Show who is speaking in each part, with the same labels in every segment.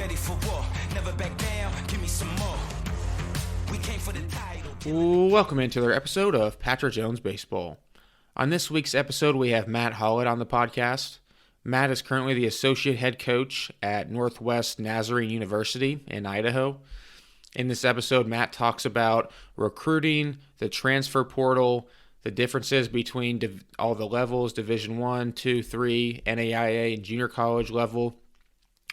Speaker 1: ready for war. Never back down, give me some more. We came for the title.
Speaker 2: Welcome into another episode of Patrick Jones Baseball. On this week's episode, we have Matt Hollod on the podcast. Matt is currently the associate head coach at Northwest Nazarene University in Idaho. In this episode, Matt talks about recruiting, the transfer portal, the differences between all the levels, Division I, II, III, NAIA, and junior college level.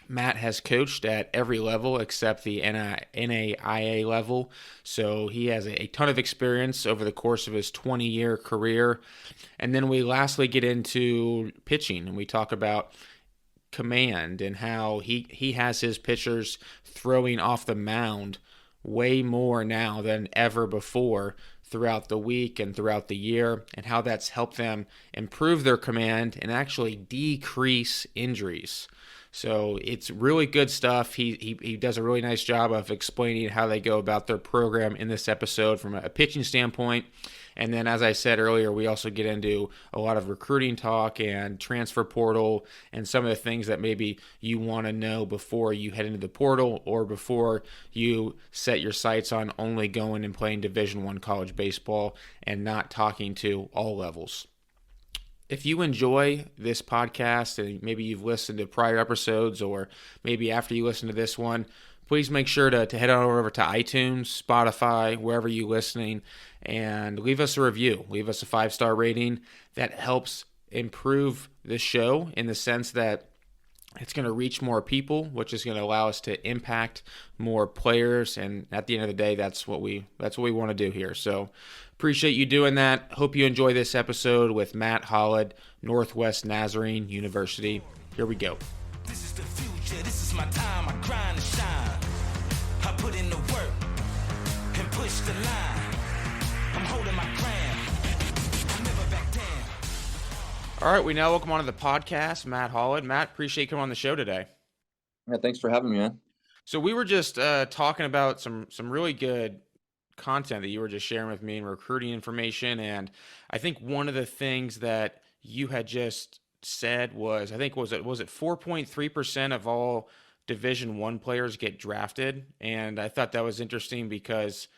Speaker 2: Matt has coached at every level except the NAIA level, so he has a ton of experience over the course of his 20-year career. And then we lastly get into pitching, and we talk about command and how he has his pitchers throwing off the mound way more now than ever before throughout the week and throughout the year, and how that's helped them improve their command and actually decrease injuries. So it's really good stuff. He does a really nice job of explaining how they go about their program in this episode from a pitching standpoint. And then, as I said earlier, we also get into a lot of recruiting talk and transfer portal and some of the things that maybe you want to know before you head into the portal or before you set your sights on only going and playing Division I college baseball and not talking to all levels. If you enjoy this podcast and maybe you've listened to prior episodes or maybe after you listen to this one, please make sure to head on over to iTunes, Spotify, wherever you're listening, and leave us a review. Leave us a 5-star rating. That helps improve the show in the sense that it's going to reach more people, which is going to allow us to impact more players. And at the end of the day, that's what we want to do here. So appreciate you doing that. Hope you enjoy this episode with Matt Hollod, Northwest Nazarene University. Here we go.
Speaker 1: This is the future, this is my time, I grind and shine. I put in the work and push the line. I'm holding my ground, I never back down.
Speaker 2: All right, we now welcome onto the podcast Matt Hollod. Matt, appreciate you coming on the show today.
Speaker 3: Yeah, thanks for having me, man.
Speaker 2: So we were just talking about some really good content that you were just sharing with me and recruiting information, and I think one of the things that you had just said was, I think was it 4.3% of all Division I players get drafted, and I thought that was interesting because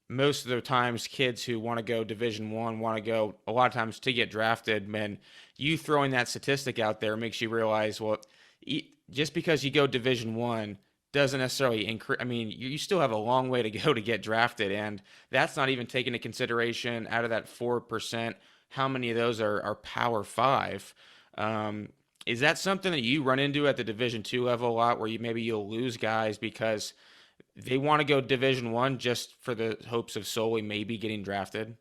Speaker 2: most of the times kids who want to go Division I want to go a lot of times to get drafted. Man, you throwing that statistic out there makes you realize, well, just because you go Division I doesn't necessarily increase. I mean, you still have a long way to go to get drafted, and that's not even taking into consideration out of that 4%, how many of those are Power 5. Is that something that you run into at the Division II level a lot, where you'll lose guys because they want to go Division I just for the hopes of solely maybe getting drafted?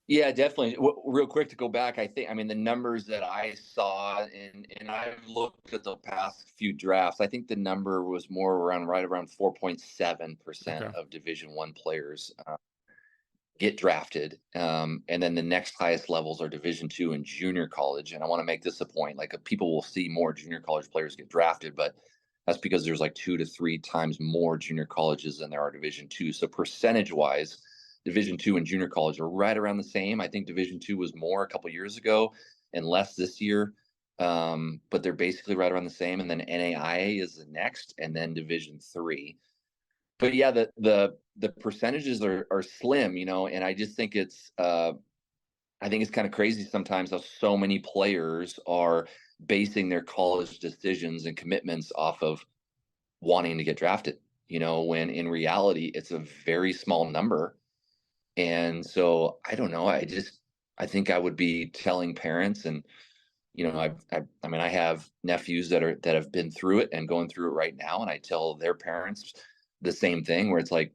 Speaker 3: Yeah, definitely. Real quick to go back, I mean, the numbers that I saw, and I've looked at the past few drafts, I think the number was more right around 4.7%
Speaker 2: Okay.
Speaker 3: of Division I players get drafted. And then the next highest levels are Division II and junior college. And I want to make this a point, like people will see more junior college players get drafted, but that's because there's like 2 to 3 times more junior colleges than there are Division II. So percentage wise, Division II and junior college are right around the same. I think Division II was more a couple years ago and less this year, but they're basically right around the same. And then NAIA is the next, and then Division III. But yeah, the percentages are slim, and I just think it's kind of crazy sometimes how so many players are basing their college decisions and commitments off of wanting to get drafted, when in reality it's a very small number. And so I don't know. I think I would be telling parents, and I mean, I have nephews that have been through it and going through it right now, and I tell their parents the same thing, where it's like,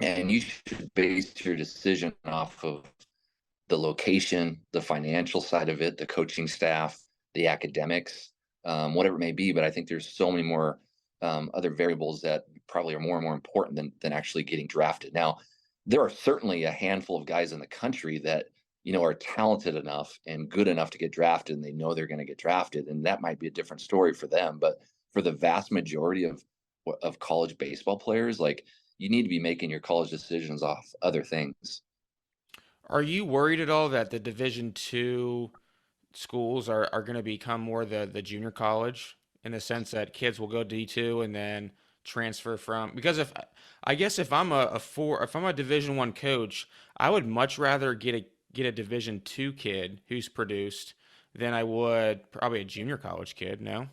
Speaker 3: and you should base your decision off of the location, the financial side of it, the coaching staff, the academics, whatever it may be. But I think there's so many more other variables that probably are more and more important than actually getting drafted. Now, there are certainly a handful of guys in the country that are talented enough and good enough to get drafted, and they know they're going to get drafted, and that might be a different story for them. But for the vast majority of college baseball players, like, you need to be making your college decisions off other things.
Speaker 2: Are you worried at all that the Division II schools are going to become more the junior college in the sense that kids will go D2 and then transfer from, because if I guess if I'm if I'm a Division 1 coach, I would much rather get a Division 2 kid who's produced than I would probably a junior college kid. No.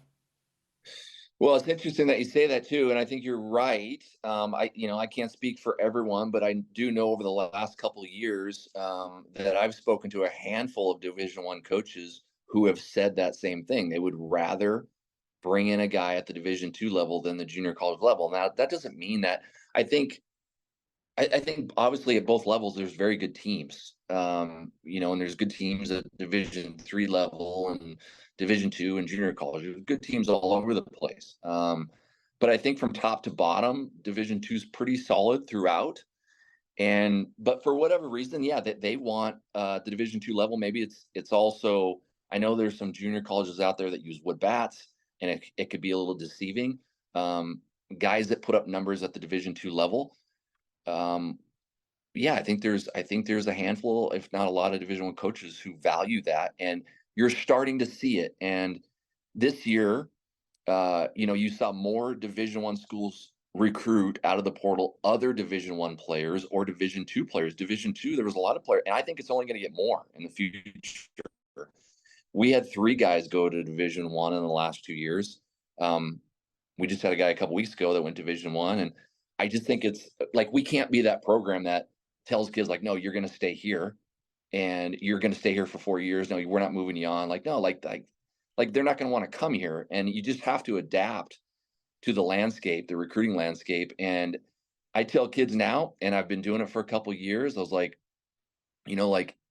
Speaker 3: Well, it's interesting that you say that too, and I think you're right. I can't speak for everyone, but I do know over the last couple of years that I've spoken to a handful of Division 1 coaches who have said that same thing. They would rather bring in a guy at the Division 2 level than the junior college level. Now, that doesn't mean that. I think I think obviously at both levels there's very good teams, and there's good teams at Division 3 level and Division 2 and junior college. There's good teams all over the place, but I think from top to bottom, Division 2 is pretty solid throughout. And but for whatever reason, yeah, that they want the Division 2 level. Maybe it's also, I know there's some junior colleges out there that use wood bats, and it could be a little deceiving. Guys that put up numbers at the Division 2 level, um, yeah, I think there's a handful, if not a lot, of Division 1 coaches who value that, and you're starting to see it. And this year, you saw more Division 1 schools recruit out of the portal other Division 1 players or Division 2 players. Division 2, there was a lot of players, and I think it's only going to get more in the future. We had 3 guys go to Division 1 in the last 2 years. We just had a guy a couple weeks ago that went Division 1, and I just think it's like we can't be that program that tells kids like, no, you're going to stay here, and you're going to stay here for 4 years. No, we're not moving you on. Like, no, like they're not going to want to come here, and you just have to adapt to the landscape, the recruiting landscape. And I tell kids now, and I've been doing it for a couple of years. I was like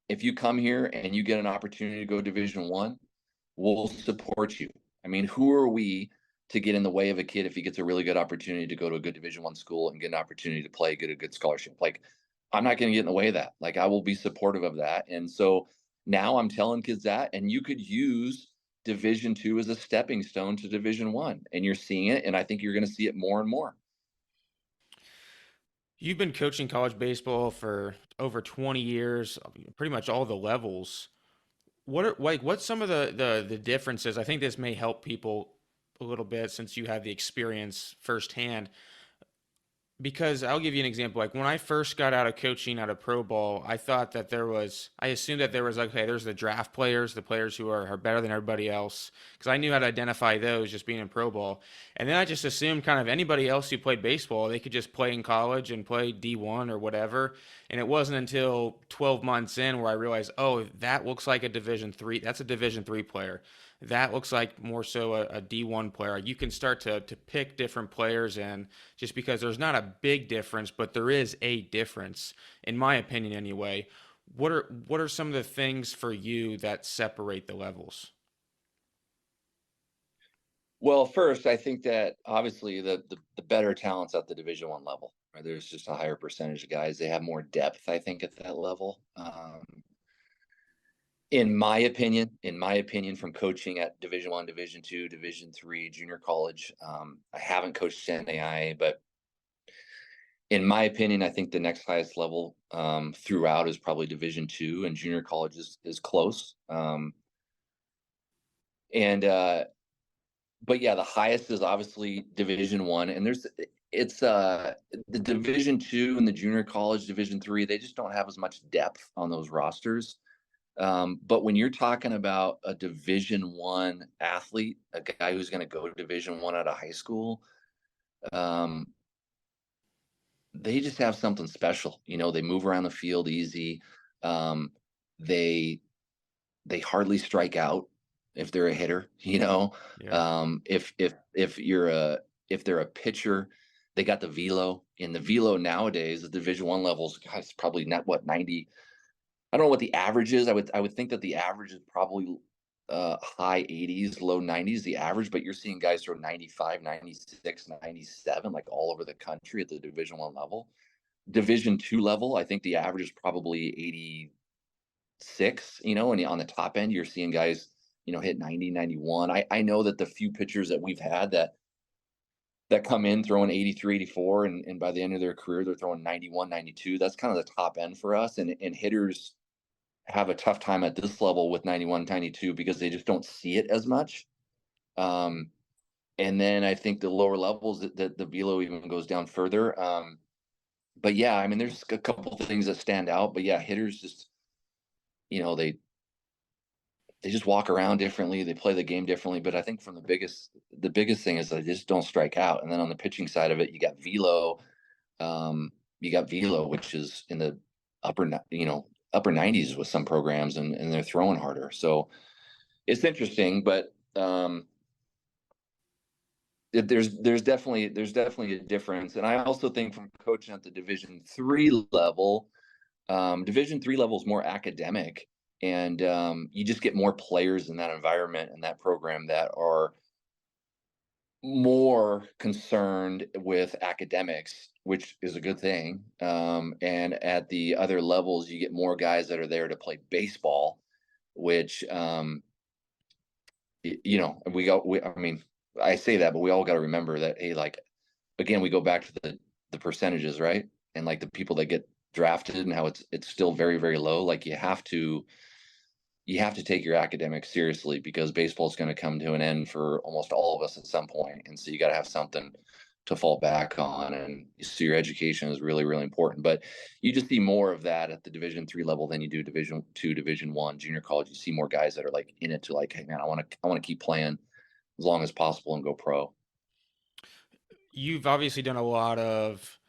Speaker 3: if you come here and you get an opportunity to go Division 1, we'll support you. I mean, who are we to get in the way of a kid if he gets a really good opportunity to go to a good Division 1 school and get an opportunity to play, get a good scholarship? Like, I'm not going to get in the way of that. Like, I will be supportive of that. And so now I'm telling kids that, and you could use Division 2 as a stepping stone to Division 1, and you're seeing it, and I think you're going to see it more and more.
Speaker 2: You've been coaching college baseball for over 20 years, pretty much all the levels. What's some of the differences? I think this may help people a little bit since you have the experience firsthand. Because I'll give you an example. Like when I first got out of coaching out of pro ball, I assumed that there was, okay, there's the draft players, the players who are better than everybody else, because I knew how to identify those just being in pro ball. And then I just assumed kind of anybody else who played baseball, they could just play in college and play D1 or whatever. And it wasn't until 12 months in where I realized, oh, that looks like a Division 3. That's a Division 3 player. That looks like more so a D1 player. You can start to pick different players, and just because there's not a big difference, but there is a difference, in my opinion anyway. What are some of the things for you that separate the levels?
Speaker 3: Well, first, I think that obviously the better talents at the Division 1 level, right? There's just a higher percentage of guys. They have more depth, I think, at that level. In my opinion, from coaching at Division 1, Division 2, Division 3, junior college, I haven't coached NAIA, but in my opinion, I think the next highest level throughout is probably Division 2, and junior college is close. And But yeah, the highest is obviously Division 1, and it's the Division 2 and the junior college Division 3. They just don't have as much depth on those rosters. But when you're talking about a Division 1 athlete, a guy who's going to go to Division 1 out of high school, um, they just have something special. They move around the field easy. Um, they they hardly strike out if they're a hitter.
Speaker 2: Yeah.
Speaker 3: If they're a pitcher, they got the velo. In the velo nowadays, the Division 1 levels, guys, probably not what 90. I don't know what the average is. I would think that the average is probably high 80s, low 90s, the average, but you're seeing guys throw 95, 96, 97, like all over the country at the Division 1 level. Division 2 level, I think the average is probably 86, and on the top end, you're seeing guys, hit 90, 91. I know that the few pitchers that we've had that come in throwing 83, 84, and by the end of their career, they're throwing 91, 92. That's kind of the top end for us. And hitters have a tough time at this level with 91, 92 because they just don't see it as much. Um, And then I think the lower levels that the velo even goes down further. But yeah, I mean, there's a couple of things that stand out. But yeah, hitters just, they just walk around differently. They play the game differently. But I think the biggest thing is they just don't strike out. And then on the pitching side of it, you got velo. Which is in the upper 90s with some programs, and they're throwing harder. So it's interesting, but there's definitely a difference. And I also think from coaching at the Division III level, Division III level is more academic, and you just get more players in that environment and that program that are more concerned with academics, which is a good thing. And at the other levels, you get more guys that are there to play baseball, which I mean, I say that, but we all got to remember that, hey, like, again, we go back to the percentages, right? And like the people that get drafted and how it's still very, very low. Like you have to take your academics seriously, because baseball is going to come to an end for almost all of us at some point. And so you got to have something to fall back on. And so your education is really, really important. But you just see more of that at the Division III level than you do Division II, Division I, junior college. You see more guys that are like in it to like, hey man, I want to keep playing as long as possible and go pro.
Speaker 2: You've obviously done a lot of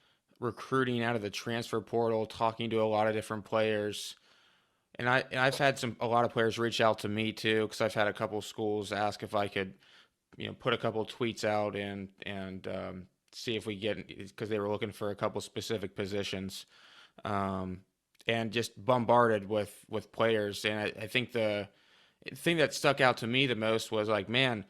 Speaker 2: recruiting out of the transfer portal, talking to a lot of different players. And I've had a lot of players reach out to me too, because I've had a couple schools ask if I could, put a couple tweets out and see if we get, because they were looking for a couple specific positions, um, and just bombarded with players. And I think the thing that stuck out to me the most was like, man,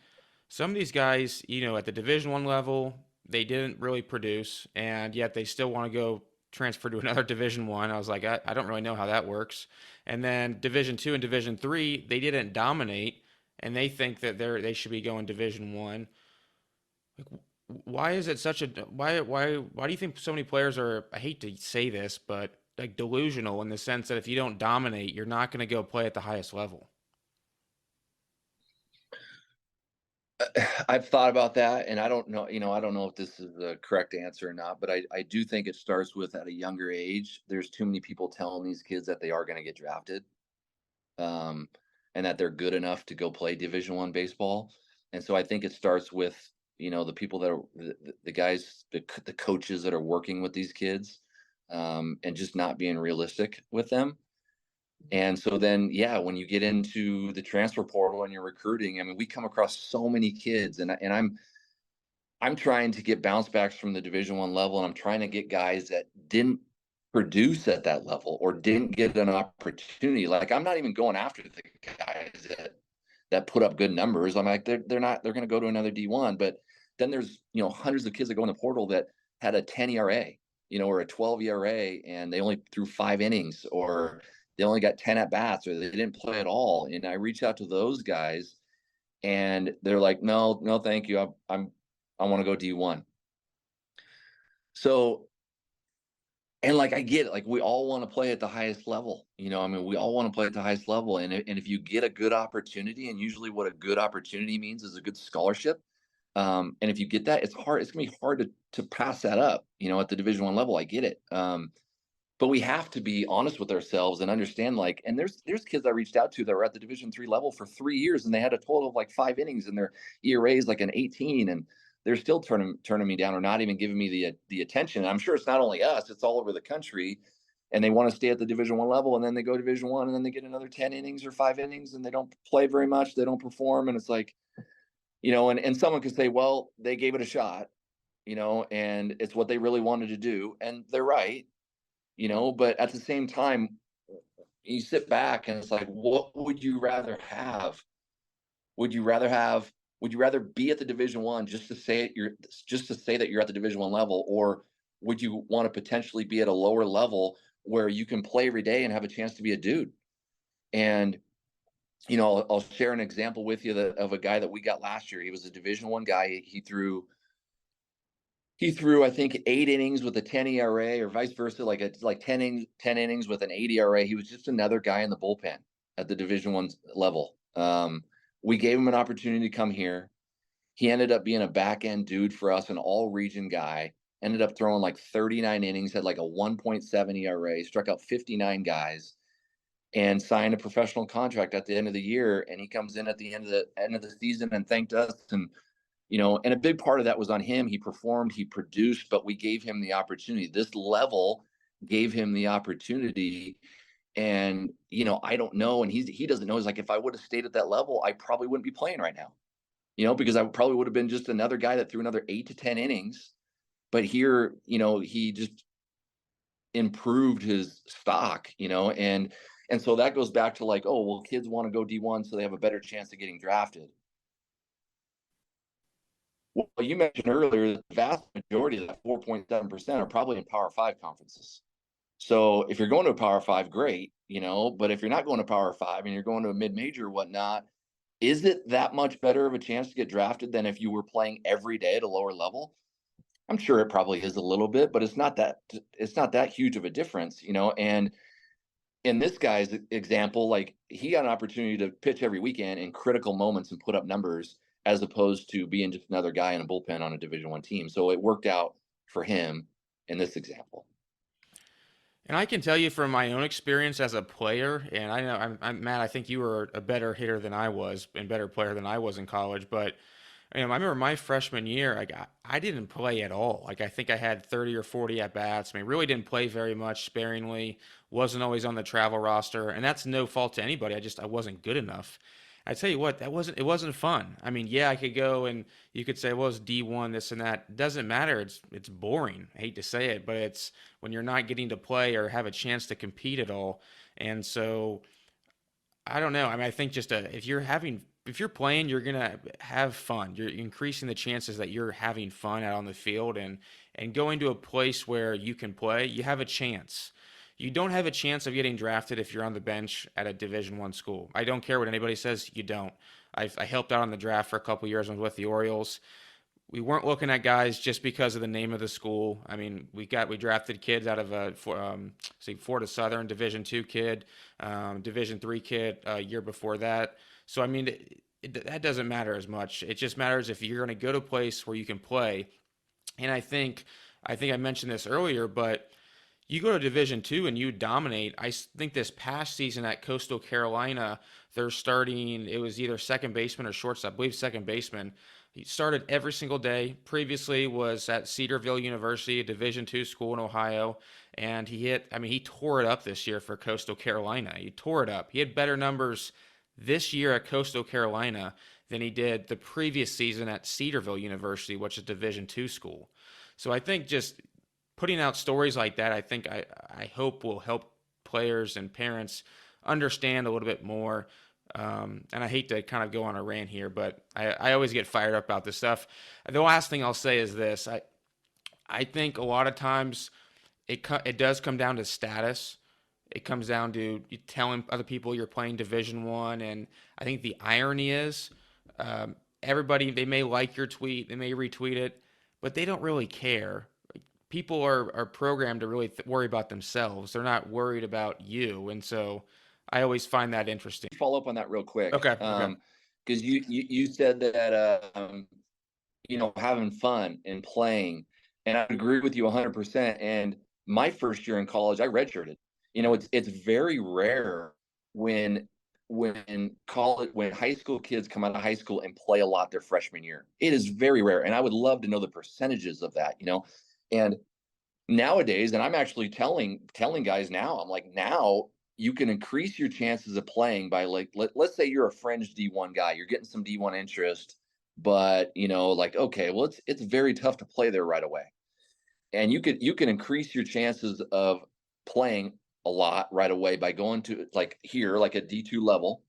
Speaker 2: some of these guys, at the Division I level, they didn't really produce, and yet they still want to go transfer to another Division I. I was like, I don't really know how that works. And then Division II and Division III, they didn't dominate, and they think that they should be going Division I. Like, why is it such a why do you think so many players are? I hate to say this, but like delusional in the sense that if you don't dominate, you're not going to go play at the highest level.
Speaker 3: I've thought about that, and I don't know, I don't know if this is the correct answer or not, but I do think it starts with, at a younger age, there's too many people telling these kids that they are going to get drafted, um, and that they're good enough to go play Division I baseball. And so I think it starts with, the people that are the guys, the coaches that are working with these kids, and just not being realistic with them. And so then, yeah, when you get into the transfer portal and you're recruiting, I mean, we come across so many kids, and I'm trying to get bounce backs from the Division I level, and I'm trying to get guys that didn't produce at that level or didn't get an opportunity. Like, I'm not even going after the guys that put up good numbers. I'm like, they're going to go to another D1. But then there's, hundreds of kids that go in the portal that had a 10 ERA, or a 12 ERA, and they only threw 5 innings, or they only got 10 at bats, or they didn't play at all. And I reach out to those guys, and they're like, no, no, thank you. I want to go D1. So, and like, I get it. Like, we all want to play at the highest level. I mean, we all want to play at the highest level. And if you get a good opportunity, and usually what a good opportunity means is a good scholarship. And if you get that, it's going to be hard to pass that up, at the Division I level. I get it. But we have to be honest with ourselves and understand, like, and there's kids I reached out to that were at the Division III level for 3 years, and they had a total of like 5 innings, and their ERA is like an 18, and they're still turning me down, or not even giving me the attention. And I'm sure it's not only us; it's all over the country, and they want to stay at the Division I level, and then they go Division I, and then they get another 10 innings or 5 innings, and they don't play very much, they don't perform, and it's like, and someone could say, well, they gave it a shot, and it's what they really wanted to do, and they're right. But at the same time, you sit back and it's like, what would you rather have? Would you rather be at the Division I just to say that you're at the Division I level, or would you want to potentially be at a lower level where you can play every day and have a chance to be a dude? And I'll share an example with you of a guy that we got last year. He was a Division I guy. He threw, I think, 8 innings with a 10 ERA, or vice versa, like 10 innings with an 8 ERA. He was just another guy in the bullpen at the Division I level. We gave him an opportunity to come here. He ended up being a back end dude for us, an all region guy. Ended up throwing like 39 innings, had like a 1.7 ERA, struck out 59 guys, and signed a professional contract at the end of the year. And he comes in at the end of the season and thanked us. And and a big part of that was on him. He performed, he produced, but we gave him the opportunity. This level gave him the opportunity. And I don't know, and he doesn't know. He's like, if I would have stayed at that level, I probably wouldn't be playing right now. Because I probably would have been just another guy that threw another 8 to 10 innings. But here, he just improved his stock, and so that goes back to like, oh, well, kids want to go D1 so they have a better chance of getting drafted. Well, you mentioned earlier that the vast majority of that 4.7% are probably in Power 5 conferences. So if you're going to a Power 5, great, but if you're not going to Power 5 and you're going to a mid-major or whatnot, is it that much better of a chance to get drafted than if you were playing every day at a lower level? I'm sure it probably is a little bit, but it's not that huge of a difference, and in this guy's example, like, he got an opportunity to pitch every weekend in critical moments and put up numbers, as opposed to being just another guy in a bullpen on a Division I team. So it worked out for him in this example.
Speaker 2: And I can tell you from my own experience as a player, and I know Matt, I think you were a better hitter than I was and better player than I was in college, but I remember my freshman year, I didn't play at all. Like, I think I had 30 or 40 at bats. Really didn't play very much, sparingly, wasn't always on the travel roster, and that's no fault to anybody. I wasn't good enough. I tell you what, it wasn't fun. Yeah, I could go and you could say, well, it's D1, this and that. It doesn't matter. It's boring. I hate to say it, but it's when you're not getting to play or have a chance to compete at all. And so I don't know. I think just if you're playing, you're gonna have fun. You're increasing the chances that you're having fun out on the field, and going to a place where you can play. You have a chance. You don't have a chance of getting drafted if you're on the bench at a Division I school. I don't care what anybody says. You don't. I helped out on the draft for a couple years. I was with the Orioles. We weren't looking at guys just because of the name of the school. We drafted kids out of Florida Southern Division II kid, Division III kid a year before that. So that doesn't matter as much. It just matters if you're going to go to a place where you can play. And I think I mentioned this earlier, but you go to Division II and you dominate. I think this past season at Coastal Carolina, they're starting, it was either second baseman or shortstop, I believe second baseman. He started every single day. Previously was at Cedarville University, a Division II school in Ohio, and he tore it up this year for Coastal Carolina. He tore it up. He had better numbers this year at Coastal Carolina than he did the previous season at Cedarville University, which is a Division II school. So I think just putting out stories like that, I hope will help players and parents understand a little bit more. And I hate to kind of go on a rant here, but I always get fired up about this stuff. The last thing I'll say is this. I think a lot of times it does come down to status. It comes down to you telling other people you're playing Division I, and I think the irony is everybody, they may like your tweet, they may retweet it, but they don't really care. People are programmed to really worry about themselves. They're not worried about you, and so I always find that interesting.
Speaker 3: Follow up on that real quick.
Speaker 2: Okay.
Speaker 3: Because you said that having fun and playing, and I agree with you 100%. And my first year in college, I redshirted. It's very rare when high school kids come out of high school and play a lot their freshman year. It is very rare, and I would love to know the percentages of that. And nowadays, and I'm actually telling guys now, I'm like, now you can increase your chances of playing by, like, let's say you're a fringe D1 guy, you're getting some D1 interest, but okay, well, it's very tough to play there right away. And you can increase your chances of playing a lot right away by going to like a D2 level,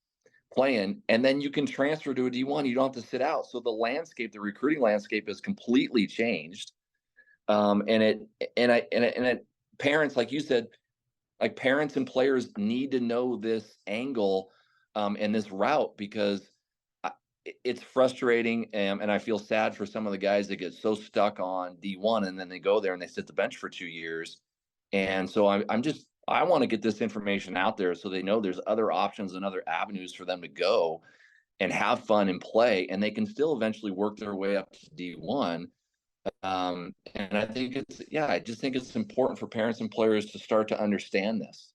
Speaker 3: playing, and then you can transfer to a D1. You don't have to sit out. So the recruiting landscape has completely changed. Parents, like you said, like, parents and players need to know this angle and this route, because it's frustrating, and I feel sad for some of the guys that get so stuck on D1 and then they go there and they sit the bench for 2 years. And so I want to get this information out there so they know there's other options and other avenues for them to go. and have fun and play, and they can still eventually work their way up to D1. And I just think it's important for parents and players to start to understand this.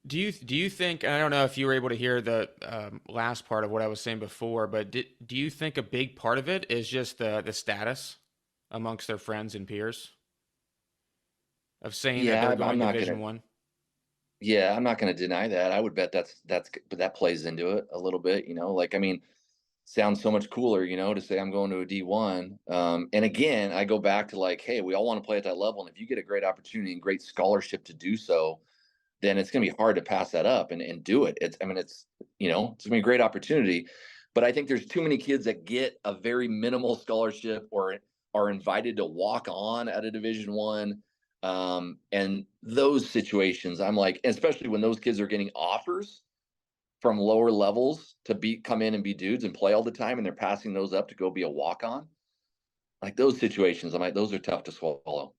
Speaker 2: Do you think, I don't know if you were able to hear the last part of what I was saying before, but do you think a big part of it is just the status amongst their friends and peers of saying that
Speaker 3: Yeah,
Speaker 2: they're
Speaker 3: I'm
Speaker 2: going
Speaker 3: not gonna.
Speaker 2: Division One?
Speaker 3: Yeah, I'm not gonna deny that. I would bet but that plays into it a little bit. Like, I mean, sounds so much cooler, to say I'm going to a D1. And again, I go back to like, hey, we all want to play at that level, and if you get a great opportunity and great scholarship to do so, then it's going to be hard to pass that up and do it. It's going to be a great opportunity. But I think there's too many kids that get a very minimal scholarship or are invited to walk on at a Division 1. And those situations, I'm like, especially when those kids are getting offers from lower levels to come in and be dudes and play all the time, and they're passing those up to go be a walk on. Like those situations, I'm like, those are tough to swallow.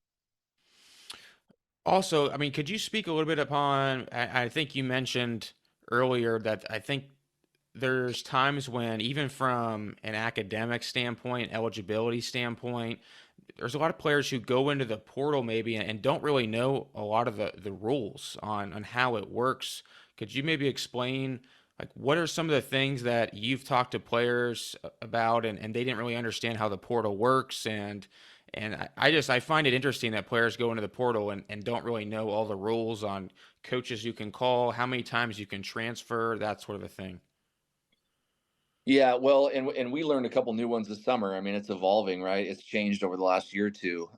Speaker 2: Also, I mean, could you speak a little bit upon? I think you mentioned earlier that I think there's times when, even from an academic standpoint, eligibility standpoint, there's a lot of players who go into the portal maybe and don't really know a lot of the rules on how it works. Could you maybe explain, like, what are some of the things that you've talked to players about, and they didn't really understand how the portal works? And I find it interesting that players go into the portal and don't really know all the rules on coaches you can call, how many times you can transfer, that sort of a thing.
Speaker 3: Yeah, well, and we learned a couple new ones this summer. I mean, it's evolving, right? It's changed over the last year or two.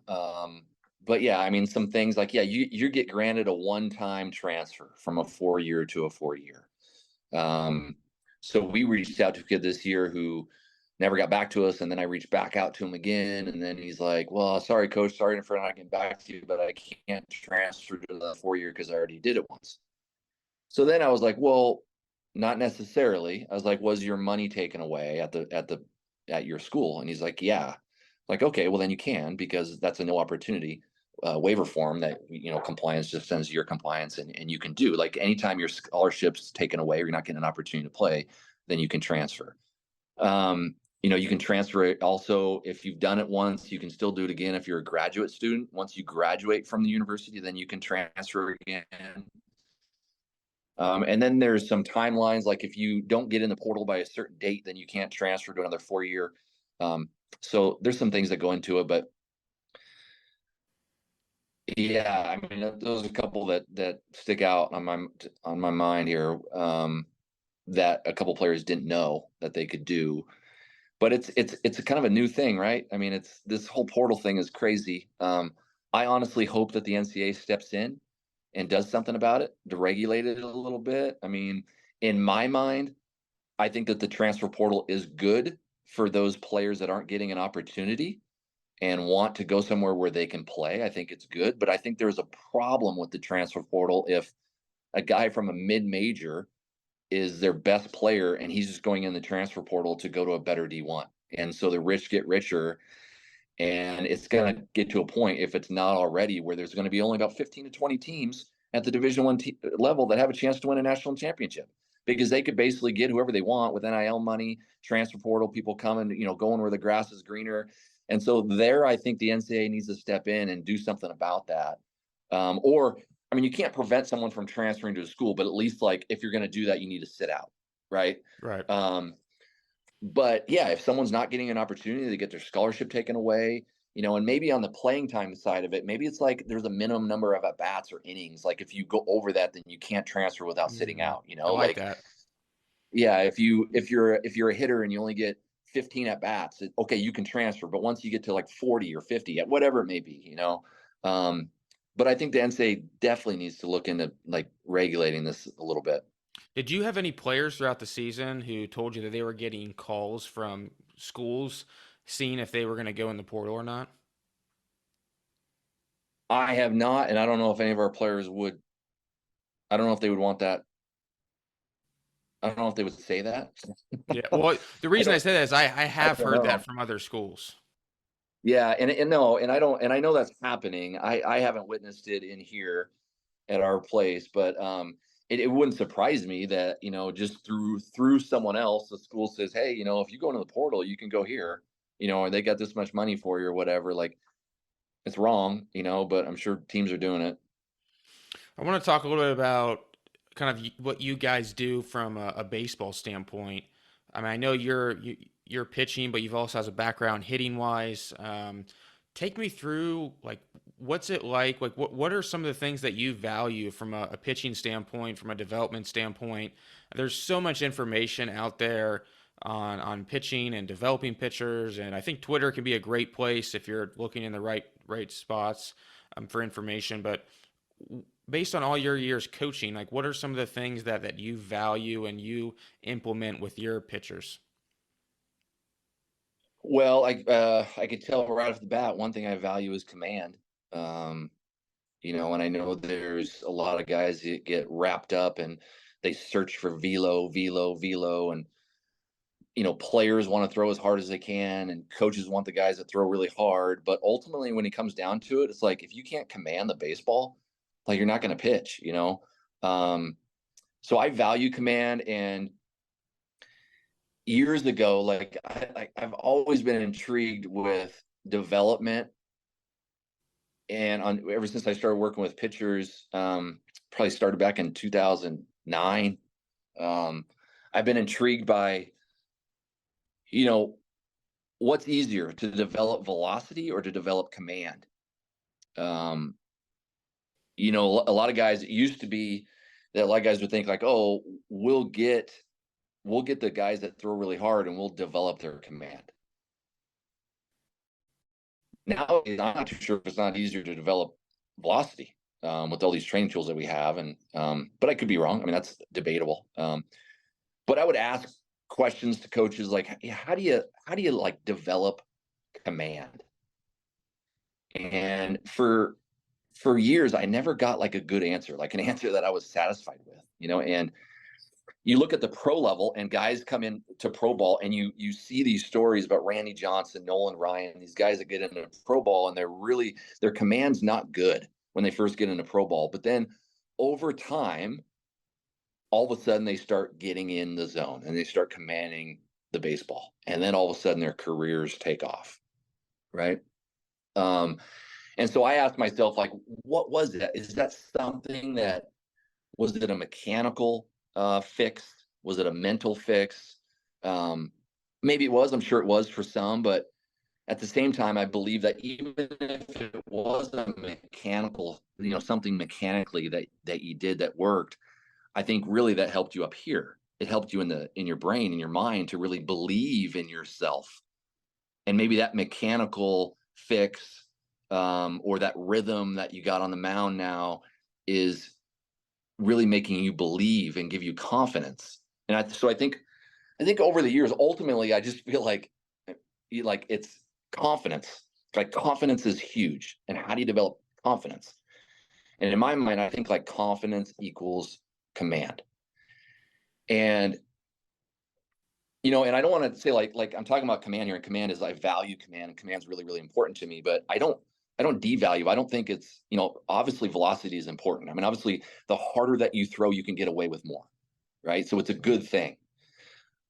Speaker 3: But yeah, I mean, some things like, yeah, you get granted a one-time transfer from a 4-year to a 4-year. Um, so we reached out to a kid this year who never got back to us, and then I reached back out to him again, and then he's like, "Well, sorry, coach, sorry for not getting back to you, but I can't transfer to the 4-year because I already did it once." So then I was like, "Well, not necessarily." I was like, "Was your money taken away at your school?" And he's like, "Yeah." Like, okay, well then you can, because that's a no opportunity waiver form that compliance just sends your compliance, and you can do, like, anytime your scholarship's taken away or you're not getting an opportunity to play, then you can transfer. You can transfer it also if you've done it once. You can still do it again if you're a graduate student. Once you graduate from the university, then you can transfer again. And then there's some timelines, like if you don't get in the portal by a certain date, then you can't transfer to another 4-year. So there's some things that go into it, but yeah, I mean, those are a couple that stick out on my mind here, that a couple players didn't know that they could do. But it's a kind of a new thing, right? I mean, it's this whole portal thing is crazy. I honestly hope that the NCAA steps in and does something about it to regulate it a little bit. I mean, in my mind, I think that the transfer portal is good for those players that aren't getting an opportunity and want to go somewhere where they can play. I think it's good, but I think there's a problem with the transfer portal if a guy from a mid-major is their best player and he's just going in the transfer portal to go to a better D1. And so the rich get richer, and it's going to get to a point, if it's not already, where there's going to be only about 15 to 20 teams at the Division 1 level that have a chance to win a national championship, because they could basically get whoever they want with NIL money, transfer portal, people coming, going where the grass is greener. And so there, I think the NCAA needs to step in and do something about that. Or, I mean, you can't prevent someone from transferring to a school, but at least, like, if you're going to do that, you need to sit out, right?
Speaker 2: Right.
Speaker 3: But yeah, if someone's not getting an opportunity to get their scholarship taken away, and maybe on the playing time side of it, maybe it's like there's a minimum number of at bats or innings. Like if you go over that, then you can't transfer without sitting out.
Speaker 2: I like
Speaker 3: Like,
Speaker 2: that.
Speaker 3: yeah, if you're a hitter and you only get 15 at bats, okay, you can transfer. But once you get to like 40 or 50, at whatever it may be. Um, but I think the NCAA definitely needs to look into like regulating this a little bit.
Speaker 2: Did you have any players throughout the season who told you that they were getting calls from schools seeing if they were going to go in the portal or not?
Speaker 3: I have not, and I don't know if any of our players would. I don't know if they would want that. I don't know if they would say that.
Speaker 2: Yeah. Well, the
Speaker 3: I
Speaker 2: reason I
Speaker 3: don't.
Speaker 2: say that is I
Speaker 3: I
Speaker 2: have
Speaker 3: don't
Speaker 2: heard
Speaker 3: know.
Speaker 2: that from other schools.
Speaker 3: Yeah, and no, and I don't, and I know that's happening. I haven't witnessed it in here at our place, but it wouldn't surprise me that, just through someone else, the school says, hey, if you go into the portal, you can go here, or they got this much money for you or whatever. Like, it's wrong, but I'm sure teams are doing it.
Speaker 2: I want to talk a little bit about kind of what you guys do from a baseball standpoint. I mean, I know you're pitching, but you've also has a background hitting wise. Take me through like what's it like? Like what are some of the things that you value from a pitching standpoint, from a development standpoint? There's so much information out there on pitching and developing pitchers, and I think Twitter can be a great place if you're looking in the right spots for information. But based on all your years coaching, like what are some of the things that you value and you implement with your pitchers?
Speaker 3: Well, I could tell right off the bat, one thing I value is command. Um, and I know there's a lot of guys that get wrapped up and they search for velo, and players want to throw as hard as they can, and coaches want the guys that throw really hard. But ultimately, when it comes down to it, it's like if you can't command the baseball, like you're not going to pitch. So I value command, and years ago, like I've always been intrigued with development, and ever since I started working with pitchers, probably started back in 2009. I've been intrigued by, you know, what's easier to develop velocity or to develop command. Um, a lot of guys, it used to be that a lot of guys would think like, oh, we'll get the guys that throw really hard and we'll develop their command. Now I'm not too sure if it's not easier to develop velocity with all these training tools that we have, and but I could be wrong. I mean, that's debatable. But I would ask questions to coaches like, "Hey, how do you like develop command?" And for years, I never got like a good answer, like an answer that I was satisfied with. And you look at the pro level, and guys come in to pro ball, and you see these stories about Randy Johnson, Nolan Ryan, these guys that get into pro ball, and their command's not good when they first get into pro ball, but then over time, all of a sudden they start getting in the zone and they start commanding the baseball, and then all of a sudden their careers take off, right? Um, and so I asked myself, like, what was that? Is that something that was it a mechanical fix? Was it a mental fix? Um, Maybe it was. I'm sure it was for some, but at the same time, I believe that even if it was a mechanical, something mechanically that you did that worked, I think really that helped you up here. It helped you in your brain, in your mind, to really believe in yourself. And maybe that mechanical fix or that rhythm that you got on the mound now is really making you believe and give you confidence. And so I think over the years, ultimately, I just feel like it's confidence. Like confidence is huge. And how do you develop confidence? And in my mind, I think like confidence equals command. And and I don't want to say like I'm talking about command here, and command is I value command, and command is really, really important to me, but I don't devalue. I don't think it's, obviously velocity is important. I mean, obviously the harder that you throw, you can get away with more, right? So it's a good thing.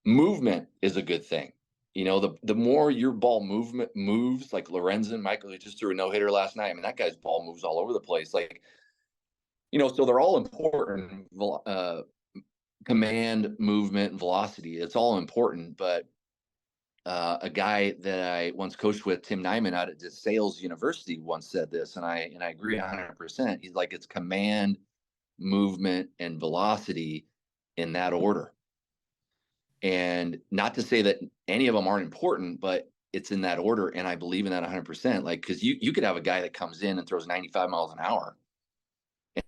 Speaker 3: Movement is a good thing. The more your ball movement moves, like Lorenzen, Michael, he just threw a no-hitter last night. I mean, that guy's ball moves all over the place. Like, so they're all important. Command, movement, and velocity. It's all important, but a guy that I once coached with, Tim Nyman out at Sales University, once said this, and I agree 100%. He's like, it's command, movement, and velocity in that order. And not to say that any of them aren't important, but it's in that order, and I believe in that 100%. Like, because you could have a guy that comes in and throws 95 miles an hour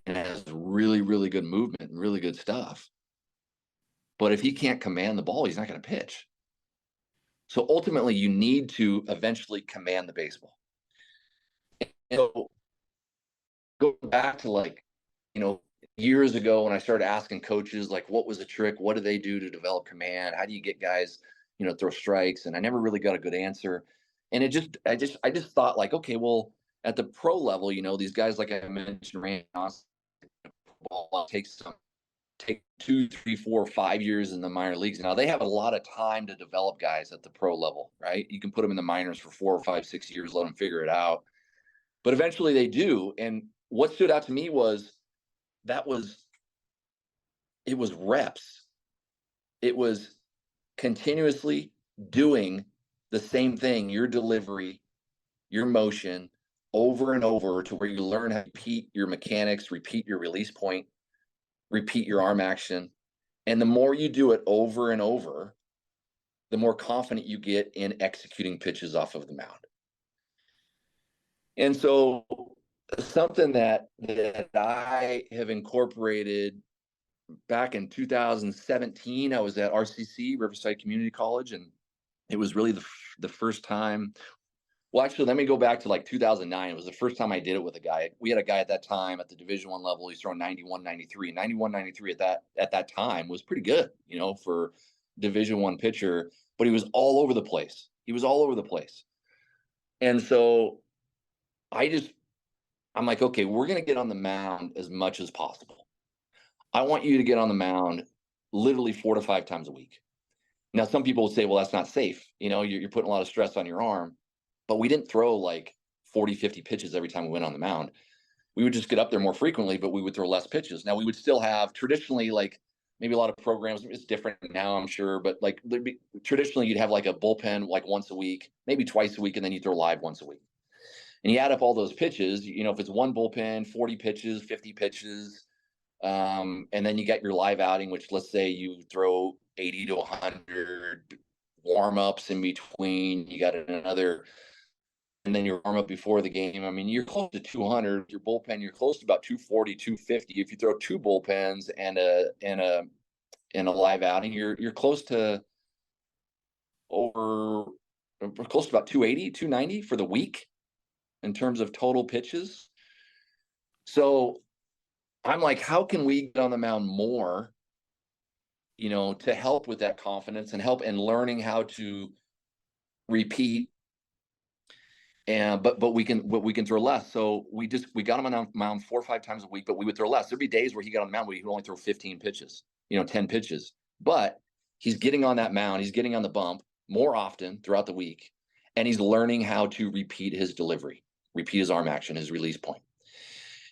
Speaker 3: and has really, really good movement and really good stuff. But if he can't command the ball, he's not going to pitch. So ultimately, you need to eventually command the baseball. So going back to years ago when I started asking coaches, like, what was the trick? What do they do to develop command? How do you get guys, throw strikes? And I never really got a good answer. And I just thought like, okay, well, at the pro level, these guys, like I mentioned, Randy Johnson, ball takes some take 2, 3, 4, 5 years in the minor leagues. Now they have a lot of time to develop guys at the pro level, right? You can put them in the minors for 4 or 5, 6 years, let them figure it out. But eventually they do. And what stood out to me was it was reps. It was continuously doing the same thing, your delivery, your motion, over and over, to where you learn how to repeat your mechanics, repeat your release point, repeat your arm action. And the more you do it over and over, the more confident you get in executing pitches off of the mound. And so something that I have incorporated back in 2017, I was at RCC, Riverside Community College, and it was really the first time. Well, actually, let me go back to like 2009. It was the first time I did it with a guy. We had a guy at that time at the Division I level. He's throwing 91, 93. 91, 93 at that time was pretty good, for Division I pitcher. But he was all over the place. And so I'm like, okay, we're going to get on the mound as much as possible. I want you to get on the mound literally 4 to 5 times a week. Now, some people would say, well, that's not safe. You're putting a lot of stress on your arm. But we didn't throw like 40, 50 pitches every time we went on the mound. We would just get up there more frequently, but we would throw less pitches. Now, we would still have traditionally, like, maybe a lot of programs, it's different now, I'm sure, but like traditionally you'd have like a bullpen like once a week, maybe twice a week, and then you throw live once a week. And you add up all those pitches, if it's one bullpen, 40 pitches, 50 pitches, and then you got your live outing, which let's say you throw 80 to 100 warm-ups in between, you got another, and then your warm up before the game. I mean, you're close to 200. Your bullpen, you're close to about 240, 250. If you throw 2 bullpens and a live outing, you're close to about 280, 290 for the week in terms of total pitches. So I'm like, how can we get on the mound more, to help with that confidence and help in learning how to repeat. But we can throw less. So we got him on the mound 4 or 5 times a week, but we would throw less. There'd be days where he got on the mound where he would only throw 15 pitches, 10 pitches. But he's getting on that mound, he's getting on the bump more often throughout the week, and he's learning how to repeat his delivery, repeat his arm action, his release point.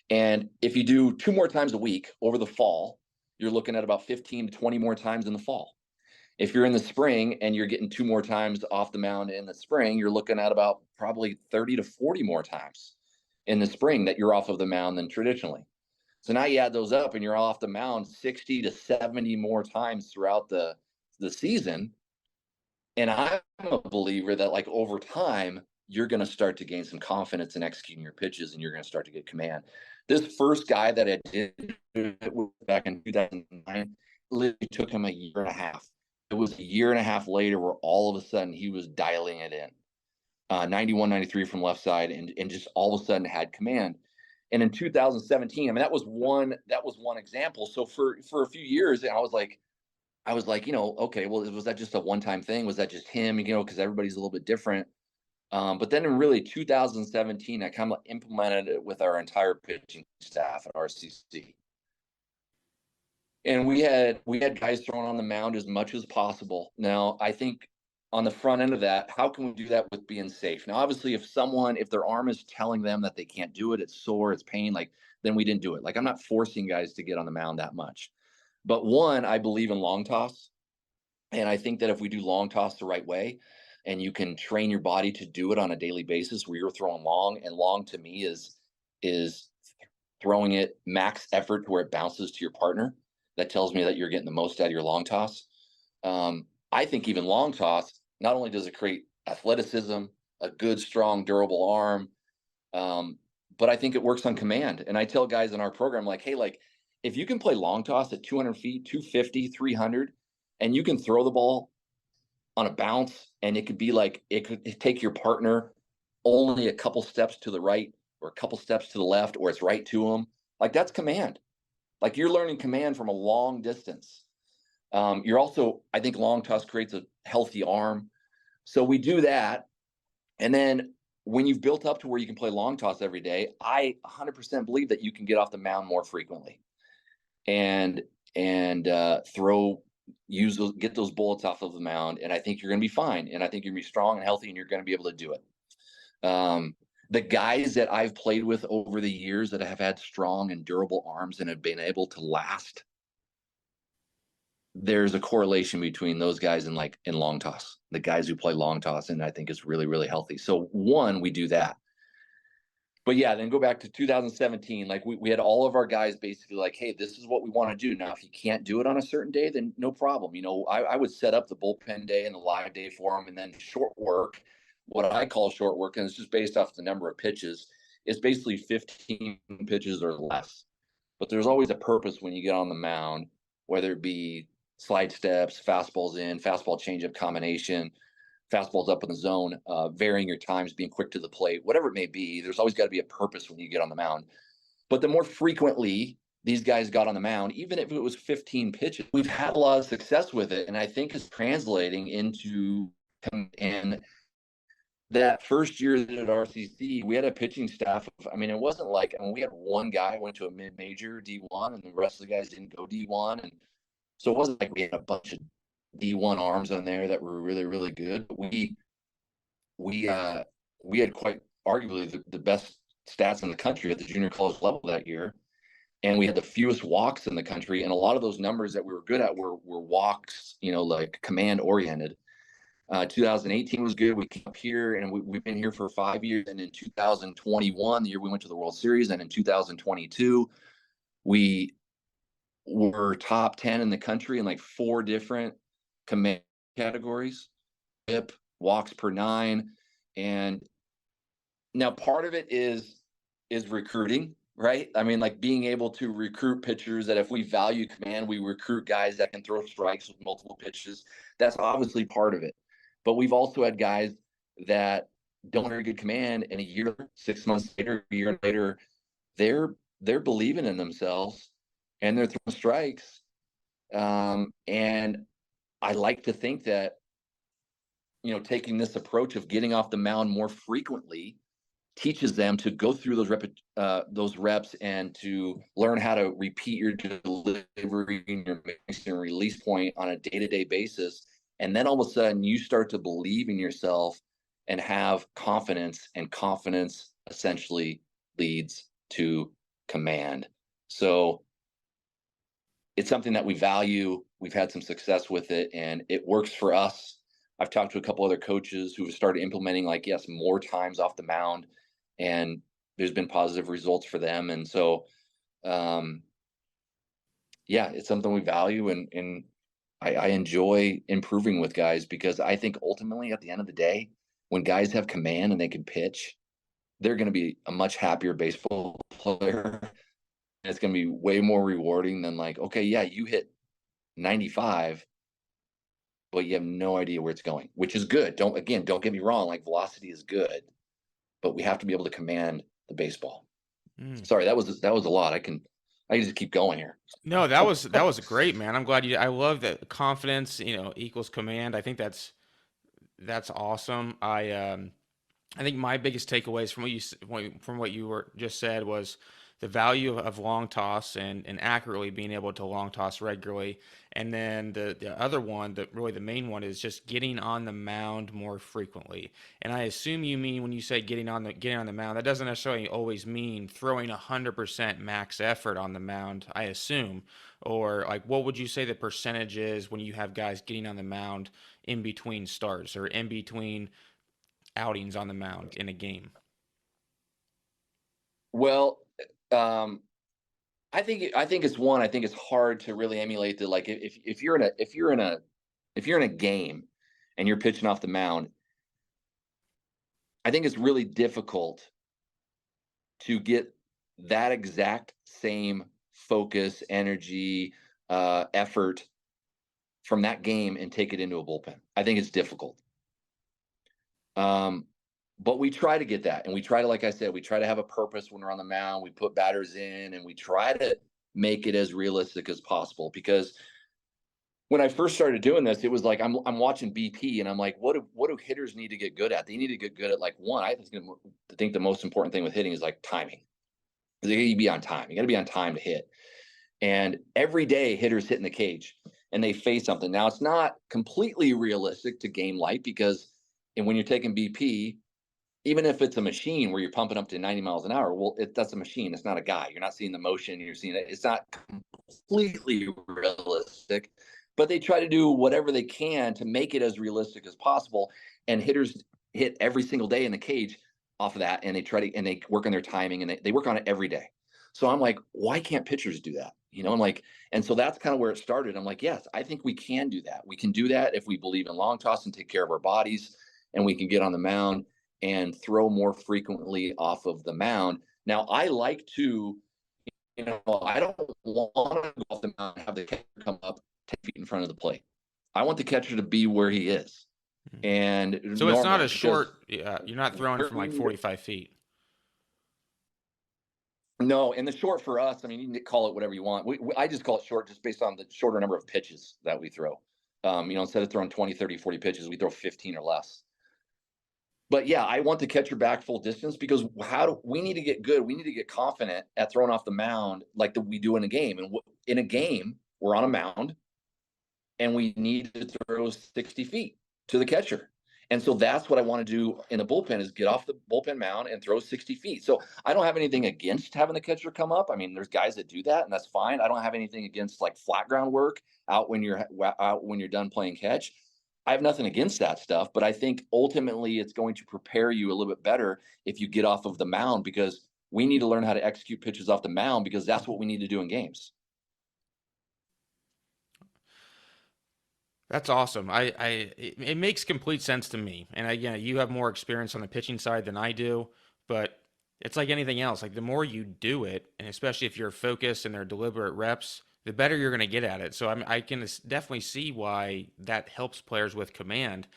Speaker 3: And if you do 2 more times a week over the fall, you're looking at about 15 to 20 more times in the fall. If you're in the spring and you're getting 2 more times off the mound in the spring, you're looking at about probably 30 to 40 more times in the spring that you're off of the mound than traditionally. So now you add those up and you're off the mound 60 to 70 more times throughout the season. And I'm a believer that, like, over time, you're going to start to gain some confidence in executing your pitches and you're going to start to get command. This first guy that I did back in 2009 literally took him a year and a half. It was a year and a half later where all of a sudden he was dialing it in. 91, 93 from left side, and just all of a sudden had command. And in 2017, I mean, that was one example. So for a few years, I was like, okay, well, was that just a one-time thing? Was that just him? Because everybody's a little bit different. But then in really 2017, I kind of implemented it with our entire pitching staff at RCC. And we had guys thrown on the mound as much as possible. Now, I think on the front end of that, how can we do that with being safe? Now, obviously, if their arm is telling them that they can't do it, it's sore, it's pain, then we didn't do it. I'm not forcing guys to get on the mound that much. But one, I believe in long toss. And I think that if we do long toss the right way, and you can train your body to do it on a daily basis where you're throwing long, and long to me is throwing it max effort to where it bounces to your partner. That tells me that you're getting the most out of your long toss. I think even long toss, not only does it create athleticism, a good, strong, durable arm, but I think it works on command. And I tell guys in our program, hey, if you can play long toss at 200 feet, 250, 300, and you can throw the ball on a bounce, and it could be it could take your partner only a couple steps to the right or a couple steps to the left, or it's right to them, that's command. You're learning command from a long distance. You're also, I think long toss creates a healthy arm. So we do that. And then when you've built up to where you can play long toss every day, I 100% believe that you can get off the mound more frequently. And and get those bullets off of the mound. And I think you're going to be fine. And I think you're going to be strong and healthy, and you're going to be able to do it. The guys that I've played with over the years that have had strong and durable arms and have been able to last, there's a correlation between those guys and in long toss, the guys who play long toss, and I think is really, really healthy. So one, we do that. But yeah, then go back to 2017. Like we had all of our guys basically like, hey, this is what we want to do. Now, if you can't do it on a certain day, then no problem. I would set up the bullpen day and the live day for them, and then short work, what I call short work, and it's just based off the number of pitches. It's basically 15 pitches or less. But there's always a purpose when you get on the mound, whether it be slide steps, fastballs in, fastball changeup combination, fastballs up in the zone, varying your times, being quick to the plate, whatever it may be. There's always got to be a purpose when you get on the mound. But the more frequently these guys got on the mound, even if it was 15 pitches, we've had a lot of success with it. And I think it's translating into, and that first year at RCC, we had a pitching staff of, it wasn't like, we had one guy went to a mid-major D1 and the rest of the guys didn't go D1. And so it wasn't like we had a bunch of D1 arms on there that were really, really good. But we had quite arguably the best stats in the country at the junior college level that year. And we had the fewest walks in the country. And a lot of those numbers that we were good at were walks, like command oriented. 2018 was good. We came up here and we've been here for 5 years. And in 2021, the year we went to the World Series, and in 2022, we were top 10 in the country in 4 different command categories, whip, walks per 9. And now part of it is recruiting, right? Being able to recruit pitchers that, if we value command, we recruit guys that can throw strikes with multiple pitches. That's obviously part of it. But we've also had guys that don't have very good command, and a year, 6 months later, a year later, they're believing in themselves and they're throwing strikes. And I like to think that, taking this approach of getting off the mound more frequently teaches them to go through those reps and to learn how to repeat your delivery and your release point on a day-to-day basis. And then all of a sudden you start to believe in yourself and have confidence, and confidence essentially leads to command. So it's something that we value. We've had some success with it, and it works for us. I've talked to a couple other coaches who have started implementing more times off the mound, and there's been positive results for them. And so, it's something we value, and I enjoy improving with guys, because I think ultimately at the end of the day, when guys have command and they can pitch, they're going to be a much happier baseball player. And it's going to be way more rewarding than okay, yeah, you hit 95, but you have no idea where it's going, which is good. Don't get me wrong. Velocity is good, but we have to be able to command the baseball. Sorry, that was a lot. I can just keep going here.
Speaker 2: No, that was great, man. I'm glad I love that confidence, equals command. I think that's awesome. I think my biggest takeaways from what you were just said was the value of long toss and accurately being able to long toss regularly. And then the other one, really the main one, is just getting on the mound more frequently. And I assume you mean, when you say getting on the mound, that doesn't necessarily always mean throwing 100% max effort on the mound, I assume. Or what would you say the percentage is when you have guys getting on the mound in between starts or in between outings on the mound in a game?
Speaker 3: Well, I think it's hard to really emulate the, if you're in a game and you're pitching off the mound, I think it's really difficult to get that exact same focus, energy, effort from that game and take it into a bullpen. I think it's difficult. But we try to get that, and we try to, like I said, we try to have a purpose when we're on the mound. We put batters in, and we try to make it as realistic as possible. Because when I first started doing this, it was I'm watching BP, and I'm like, what do hitters need to get good at? They need to get good at one. I think the most important thing with hitting is timing. You got to be on time. You got to be on time to hit. And every day hitters hit in the cage and they face something. Now it's not completely realistic to game light because and when you're taking BP, even if it's a machine where you're pumping up to 90 miles an hour, well, that's a machine. It's not a guy. You're not seeing the motion. You're seeing it. It's not completely realistic, but they try to do whatever they can to make it as realistic as possible. And hitters hit every single day in the cage off of that. And they try to, and they work on their timing and they work on it every day. So I'm like, why can't pitchers do that? I'm like, and so that's kind of where it started. I'm like, yes, I think we can do that. We can do that if we believe in long toss and take care of our bodies, and we can get on the mound and throw more frequently off of the mound. Now, I like to, I don't want to go off the mound and have the catcher come up 10 feet in front of the plate. I want the catcher to be where he is. And
Speaker 2: so it's not a short, you're not throwing from like 45 feet.
Speaker 3: No, and the short for us, I mean, you can call it whatever you want. I just call it short just based on the shorter number of pitches that we throw. Instead of throwing 20, 30, 40 pitches, we throw 15 or less. But yeah, I want the catcher back full distance because we need to get good. We need to get confident at throwing off the mound like we do in a game. And in a game, we're on a mound and we need to throw 60 feet to the catcher. And so that's what I want to do in the bullpen is get off the bullpen mound and throw 60 feet. So I don't have anything against having the catcher come up. I mean, there's guys that do that and that's fine. I don't have anything against like flat ground work out when you're done playing catch. I have nothing against that stuff, but I think ultimately it's going to prepare you a little bit better if you get off of the mound because we need to learn how to execute pitches off the mound because that's what we need to do in games.
Speaker 2: That's awesome. It makes complete sense to me. And again, you have more experience on the pitching side than I do, but it's like anything else. Like the more you do it, and especially if you're focused and they're deliberate reps, the better you're going to get at it. So I can definitely see why that helps players with command,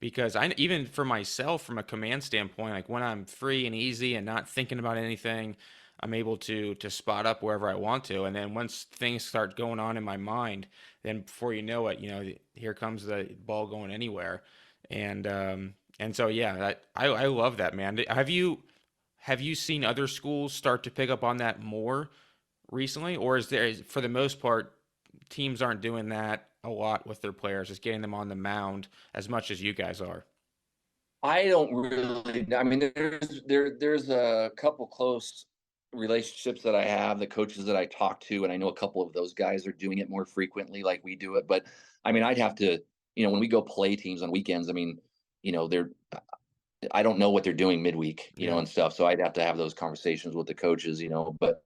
Speaker 2: because even for myself, from a command standpoint, like when I'm free and easy and not thinking about anything, I'm able to spot up wherever I want to. And then once things start going on in my mind, then before you know it, here comes the ball going anywhere. And so yeah, I love that, man. Have you seen other schools start to pick up on that more recently, or for the most part, teams aren't doing that a lot with their players, just getting them on the mound as much as you guys are?
Speaker 3: I don't really. I mean, there's a couple close relationships that I have, the coaches that I talk to, and I know a couple of those guys are doing it more frequently, like we do it. But I mean, I'd have to, when we go play teams on weekends, I mean, I don't know what they're doing midweek, and stuff. So I'd have to have those conversations with the coaches, but.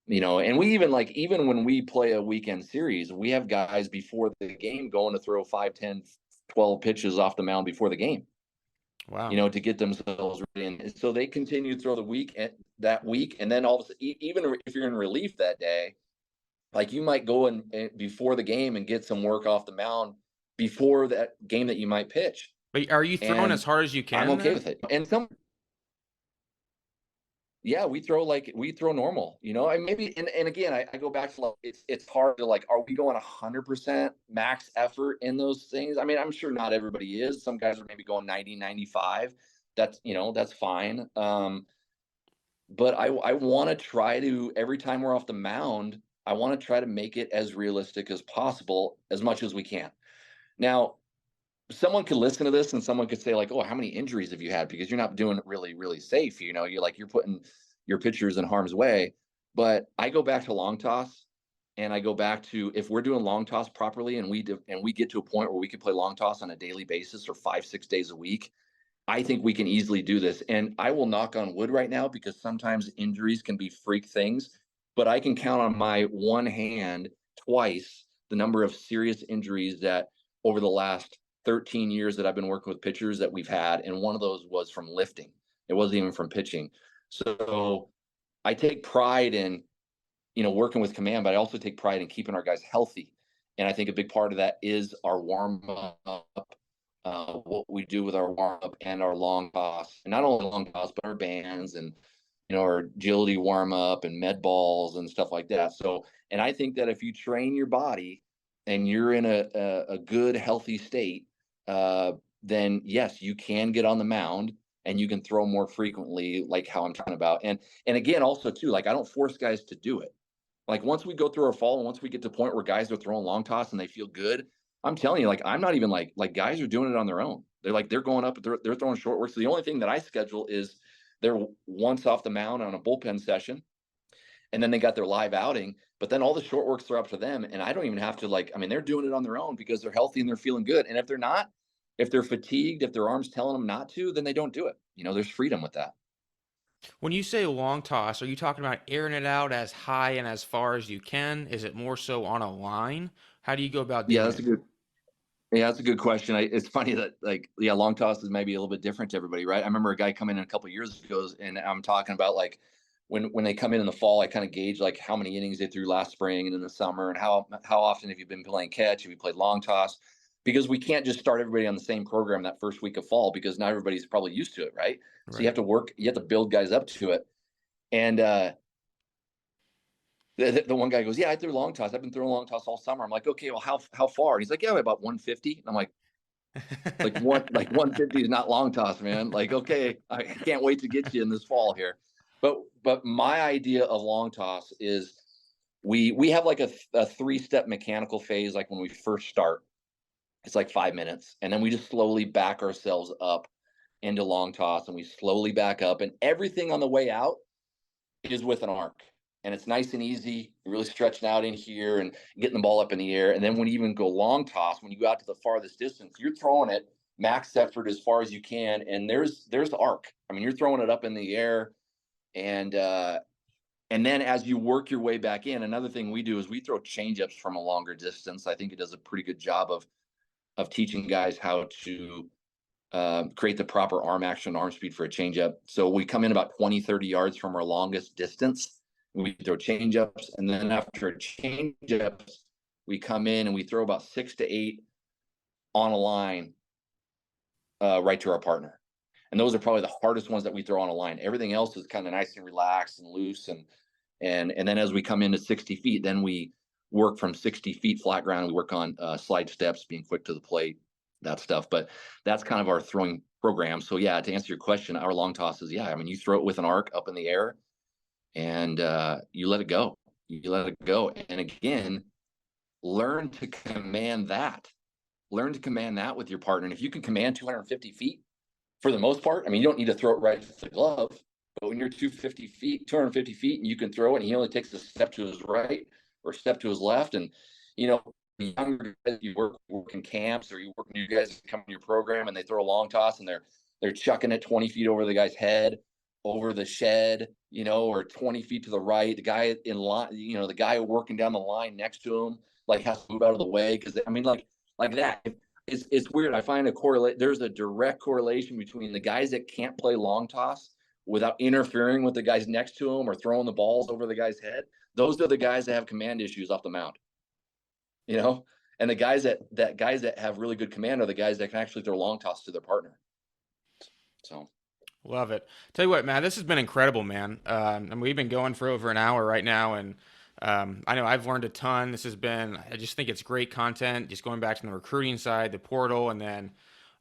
Speaker 3: And we even when we play a weekend series, we have guys before the game going to throw 5, 10, 12 pitches off the mound before the game.
Speaker 2: Wow.
Speaker 3: To get themselves ready. And so they continue to throw that week. And then all of a sudden, even if you're in relief that day, like you might go and before the game and get some work off the mound before that game that you might pitch.
Speaker 2: But are you throwing as hard as you can?
Speaker 3: I'm okay with it. And yeah, we throw normal, and maybe, and again, I go back to it's hard to are we going 100% max effort in those things? I mean, I'm sure not everybody is. Some guys are maybe going 90, 95. That's, that's fine. But I want to try to, every time we're off the mound, I want to try to make it as realistic as possible, as much as we can. Now, someone could listen to this and someone could say oh, how many injuries have you had? Because you're not doing it really, really safe. You're putting your pitchers in harm's way. But I go back to long toss, and I go back to, if we're doing long toss properly and we get to a point where we can play long toss on a daily basis or 5-6 days a week, I think we can easily do this. And I will knock on wood right now because sometimes injuries can be freak things, but I can count on my one hand twice the number of serious injuries that over the last 13 years that I've been working with pitchers that we've had. And one of those was from lifting. It wasn't even from pitching. So I take pride in, working with command, but I also take pride in keeping our guys healthy. And I think a big part of that is our warm up, what we do with our warm up and our long toss, and not only long toss, but our bands and, our agility warm up and med balls and stuff like that. So, and I think that if you train your body and you're in a good, healthy state, then yes, you can get on the mound and you can throw more frequently, like how I'm talking about. And again, also too, I don't force guys to do it. Like once we go through our fall and once we get to a point where guys are throwing long toss and they feel good, I'm telling you, like I'm not even like guys are doing it on their own. They're going up, they're throwing short work. So the only thing that I schedule is they're once off the mound on a bullpen session, and then they got their live outing. But then all the short works are up to them, and I don't even have to they're doing it on their own because they're healthy and they're feeling good. And if they're not, if they're fatigued, if their arm's telling them not to, then they don't do it. There's freedom with that.
Speaker 2: When you say long toss, are you talking about airing it out as high and as far as you can? Is it more so on a line? How do you go about
Speaker 3: Yeah,
Speaker 2: doing
Speaker 3: that's a
Speaker 2: it?
Speaker 3: good Yeah, that's a good question. It's funny that long toss is maybe a little bit different to everybody, right? I remember a guy coming in a couple of years ago, and I'm talking about like when they come in the fall, I kind of gauge like how many innings they threw last spring and in the summer, and how often have you been playing catch? Have you played long toss? Because we can't just start everybody on the same program that first week of fall because not everybody's probably used to it, right? So
Speaker 2: Right.
Speaker 3: you have to build guys up to it. And the one guy goes, "Yeah, I threw long toss. I've been throwing long toss all summer." I'm like, "Okay, well, how far?" And he's like, "Yeah, about 150." And I'm like 150 is not long toss, man. Like, okay, I can't wait to get you in this fall here. But my idea of long toss is we have like a 3-step mechanical phase. Like when we first start, it's like 5 minutes, and then we just slowly back ourselves up into long toss, and we slowly back up, and everything on the way out is with an arc. And it's nice and easy, really stretching out in here and getting the ball up in the air. And then when you even go long toss, when you go out to the farthest distance, you're throwing it max effort as far as you can. And there's the arc. I mean, you're throwing it up in the air. And then as you work your way back in, another thing we do is we throw changeups from a longer distance. I think it does a pretty good job of teaching guys how to create the proper arm action, arm speed for a changeup. So we come in about 20, 30 yards from our longest distance. We throw changeups, and then after changeups, we come in and we throw about 6 to 8 on a line right to our partner. And those are probably the hardest ones that we throw on a line. Everything else is kind of nice and relaxed and loose. And then as we come into 60 feet, then we work from 60 feet flat ground. We work on slide steps, being quick to the plate, that stuff. But that's kind of our throwing program. So yeah, to answer your question, our long tosses, yeah, I mean, you throw it with an arc up in the air, and you let it go. You let it go. And again, learn to command that. Learn to command that with your partner. And if you can command 250 feet, for the most part, I mean, you don't need to throw it right to the glove, but when you're 250 feet, and you can throw it, and he only takes a step to his right or a step to his left, and the younger guys you work in camps, or you work new guys come in your program, and they throw a long toss, and they're chucking it 20 feet over the guy's head, over the shed, or 20 feet to the right. The guy in line, the guy working down the line next to him, like has to move out of the way because I mean, like that. It's weird. I find there's a direct correlation between the guys that can't play long toss without interfering with the guys next to them or throwing the balls over the guy's head. Those are the guys that have command issues off the mound. And the guys that have really good command are the guys that can actually throw long toss to their partner. So.
Speaker 2: Love it. Tell you what, man, this has been incredible, man. And we've been going for over an hour right now, and I know I've learned a ton. I just think it's great content, just going back to the recruiting side, the portal, and then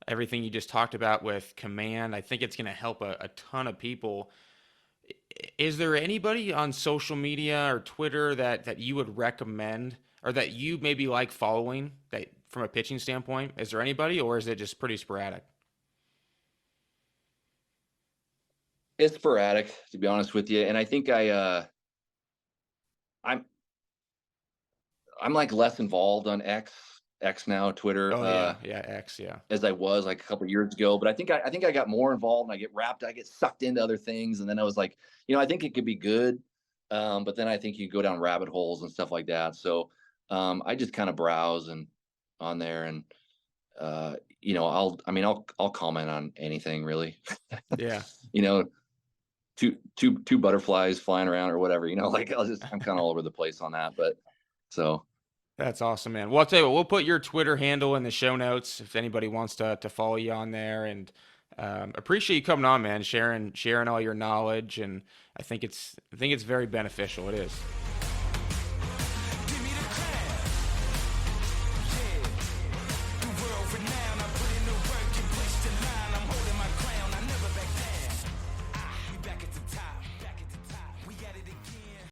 Speaker 2: everything you just talked about with command. I think it's going to help a ton of people. Is there anybody on social media or Twitter that you would recommend, or that you maybe like following, that from a pitching standpoint? Is there anybody, or is it just pretty sporadic?
Speaker 3: It's sporadic, to be honest with you. And I think I'm like less involved on X now, Twitter,
Speaker 2: Oh yeah, yeah, X, yeah.
Speaker 3: as I was like a couple of years ago. But I think I got more involved, and I get sucked into other things. And then I was like, I think it could be good. But then I think you go down rabbit holes and stuff like that. So I just kind of browse and on there, and I'll comment on anything really.
Speaker 2: Yeah.
Speaker 3: Two butterflies flying around or whatever, I'm kind of all over the place on that, but so.
Speaker 2: That's awesome, man. Well, I'll tell you what, we'll put your Twitter handle in the show notes if anybody wants to follow you on there. And appreciate you coming on, man, sharing all your knowledge. And I think it's very beneficial. It is.